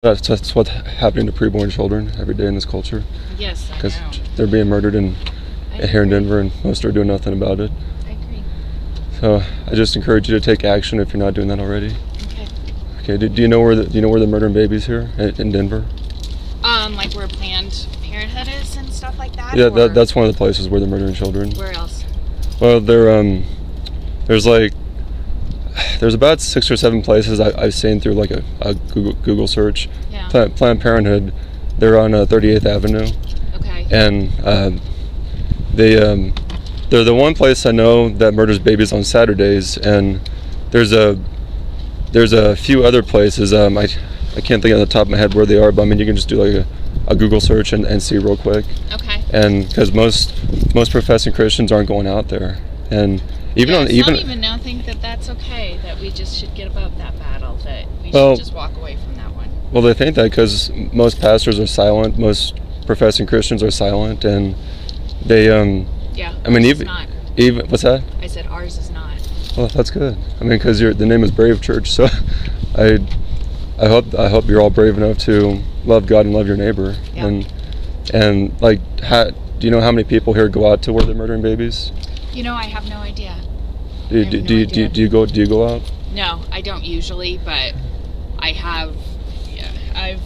That's what's happening to preborn children every day in this culture. Yes, I Because know. they're being murdered here in agree. Denver, and most are doing nothing about it. I agree. So I just encourage you to take action if you're not doing that already. Okay. Okay. Do you know where they're murdering babies here in Denver? Like where Planned Parenthood is and stuff like that? Yeah, or that's one of the places where they're murdering children. Where else? Well, there's about 6 or 7 places I've seen through like a Google search. Yeah. Planned Parenthood, they're on 38th Avenue, Okay. and they're the one place I know that murders babies on Saturdays, and there's a few other places. I can't think on the top of my head where they are, but I mean you can just do like a Google search and see real quick. Okay. And because most professing Christians aren't going out there, and Some even now think that that's okay, that we just should get above that battle, that we should just walk away from that one. Well, they think that because most pastors are silent, most professing Christians are silent, and they Yeah. I mean, ours is not. even what's that? I said ours is not. Well, that's good. I mean, because the name is Brave Church, so I hope you're all brave enough to love God and love your neighbor. Yeah. And like, do you know how many people here go out to where they're murdering babies? I have no idea. Do you go out? No, I don't usually, but I have. Yeah, I've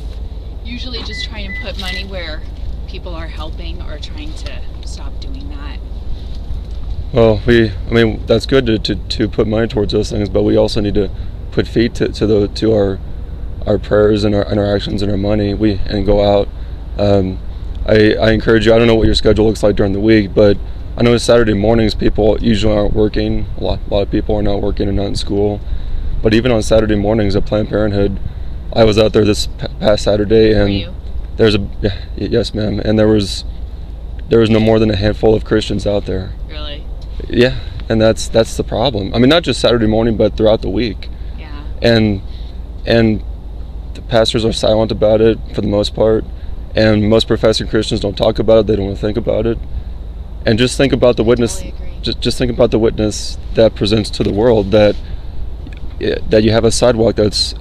usually just try and put money where people are helping or trying to stop doing that. Well, I mean, that's good to put money towards those things, but we also need to put feet to our prayers and our actions and our money. And go out. I encourage you. I don't know what your schedule looks like during the week, but I know Saturday mornings people usually aren't working. A lot of people are not working and not in school. But even on Saturday mornings at Planned Parenthood, I was out there this past Saturday, and Were you? Yes, ma'am, and there was no more than a handful of Christians out there. Really? Yeah, and that's the problem. I mean, not just Saturday morning, but throughout the week. Yeah. And the pastors are silent about it for the most part, and most professing Christians don't talk about it. They don't want to think about it. And just think about the witness. Totally agree. Just think about the witness that presents to the world that you have a sidewalk that's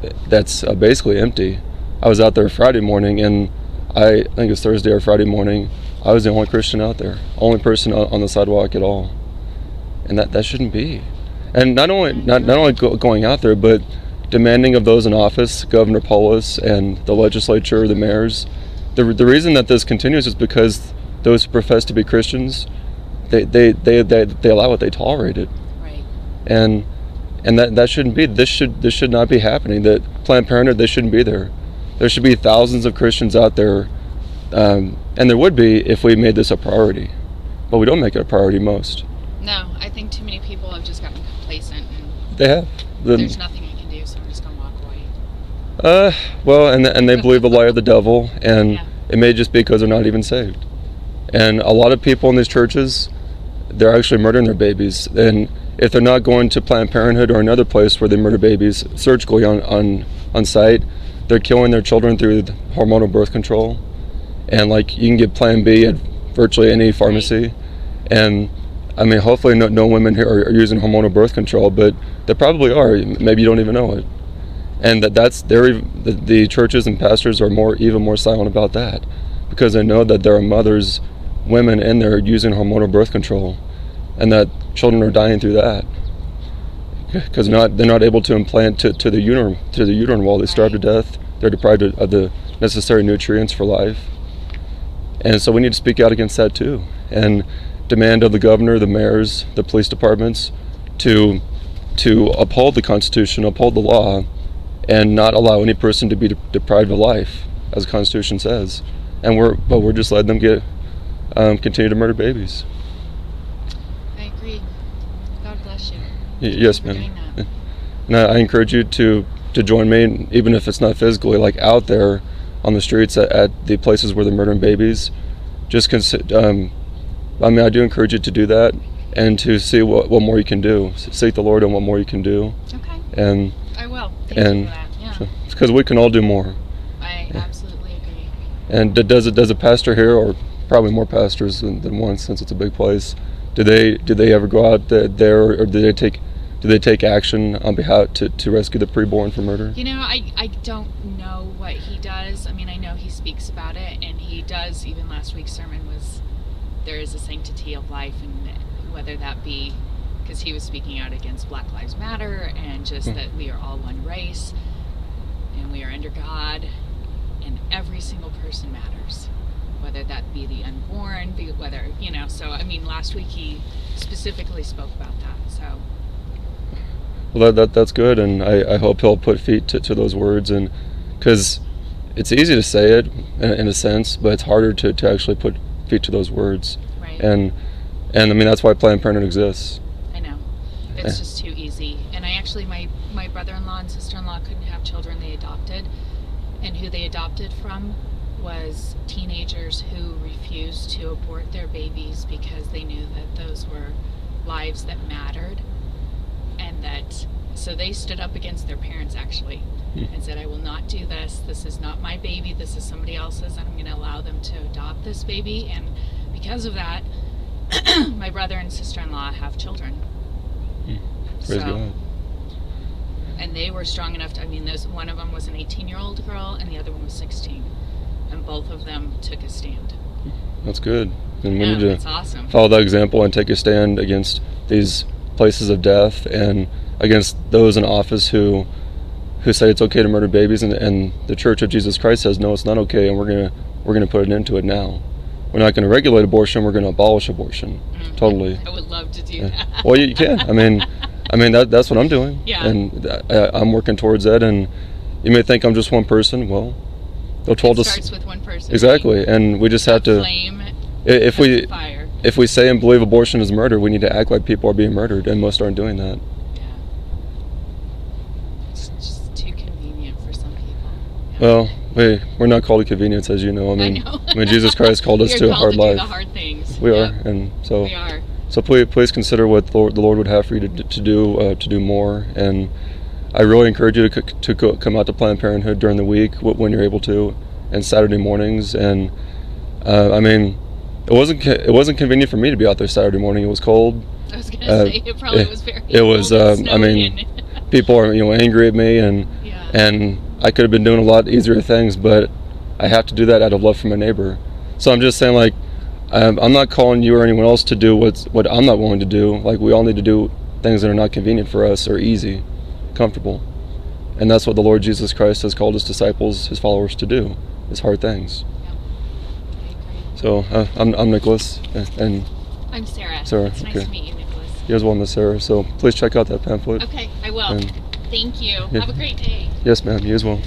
basically empty. I was out there Friday morning, and I think it's Thursday or Friday morning. I was the only Christian out there, only person on the sidewalk at all, and that shouldn't be. And not only going out there, but demanding of those in office, Governor Polis and the legislature, the mayors. The reason that this continues is because those who profess to be Christians, they allow it, they tolerate it. Right. And that shouldn't be. This should not be happening. That Planned Parenthood, they shouldn't be there. There should be thousands of Christians out there, and there would be if we made this a priority. But we don't make it a priority most. No, I think too many people have just gotten complacent, and They have. there's nothing I can do, so I'm just gonna walk away. Well, and they believe the lie of the devil, and Yeah. it may just be because they're not even saved. And a lot of people in these churches, they're actually murdering their babies. And if they're not going to Planned Parenthood or another place where they murder babies surgically on site, they're killing their children through hormonal birth control. And like you can get Plan B at virtually any pharmacy. And I mean, hopefully no women here are using hormonal birth control, but they probably are. Maybe you don't even know it. And the churches and pastors are even more silent about that, because they know that there are mothers, women in there using hormonal birth control, and that children are dying through that because they're not able to implant to the uterine wall. They starve to death. They're deprived of the necessary nutrients for life. And so we need to speak out against that too, and demand of the governor, the mayors, the police departments to uphold the Constitution, uphold the law, and not allow any person to be deprived of life, as the Constitution says. And we're just letting them continue to murder babies. I agree. God bless you. Yes, Thank you for ma'am. doing that. And I encourage you to join me, even if it's not physically, like out there on the streets at the places where they're murdering babies. Just I do encourage you to do that, and to see what more you can do. Seek the Lord on what more you can do. Okay. And I will. Thank you for that. Yeah. Because we can all do more. I absolutely agree. And does a pastor here, or probably more pastors than one, since it's a big place, do they ever go out there, or do they take do they take action on behalf to rescue the preborn from murder? You know, I don't know what he does. I mean, I know he speaks about it, and he does. Even last week's sermon was, there is a sanctity of life, and whether that be because he was speaking out against Black Lives Matter and just that we are all one race and we are under God and every single person matters, whether that be the unborn, whether, you know, so I mean, last week he specifically spoke about that, so. Well, that's good, and I hope he'll put feet to those words, and because it's easy to say it in a sense, but it's harder to actually put feet to those words. Right. And I mean, that's why Planned Parenthood exists. I know. It's just too easy. And I actually, my brother-in-law and sister-in-law couldn't have children. They adopted. And who they adopted from was teenagers who refused to abort their babies because they knew that those were lives that mattered. And that, so they stood up against their parents actually and said, I will not do this. This is not my baby. This is somebody else's. I'm going to allow them to adopt this baby. And because of that, my brother and sister-in-law have children. Praise God. And they were strong enough to, I mean, one of them was an 18-year-old girl and the other one was 16. And both of them took a stand. That's good. And we need to awesome. follow that example and take a stand against these places of death and against those in office who say it's okay to murder babies, and the Church of Jesus Christ says no, it's not okay, and we're gonna put an end to it now. We're not going to regulate abortion. We're going to abolish abortion. Totally. I would love to do that. Well, you can. I mean, that's what I'm doing. Yeah. And I'm working towards that. And you may think I'm just one person. Well, they're told us. It starts with one person. Exactly. Right? And we just have to. Flame. If we say and believe abortion is murder, we need to act like people are being murdered, and most aren't doing that. Yeah. It's just too convenient for some people. Yeah. Well, we're not called to convenience, as you know. I know. Jesus Christ called us to a hard life. We are called to do the hard things. We are, and so we are. So please consider what the Lord would have for you to do more. And I really encourage you to come out to Planned Parenthood during the week when you're able to, and Saturday mornings. And I mean, it wasn't convenient for me to be out there Saturday morning. It was cold. I was gonna say it probably was very. It was. I mean, people are angry at me, and I could have been doing a lot easier things, but I have to do that out of love for my neighbor. So I'm just saying, like, I'm not calling you or anyone else to do what I'm not willing to do. Like, we all need to do things that are not convenient for us or easy, comfortable. And that's what the Lord Jesus Christ has called his disciples, his followers, to do, is hard things. Yeah. So I'm Nicholas, and I'm Sarah. Sarah, It's nice to meet you, Nicholas. You as well, Miss Sarah. So please check out that pamphlet. Okay, I will. Thank you. Yeah. Have a great day. Yes, ma'am. You as well.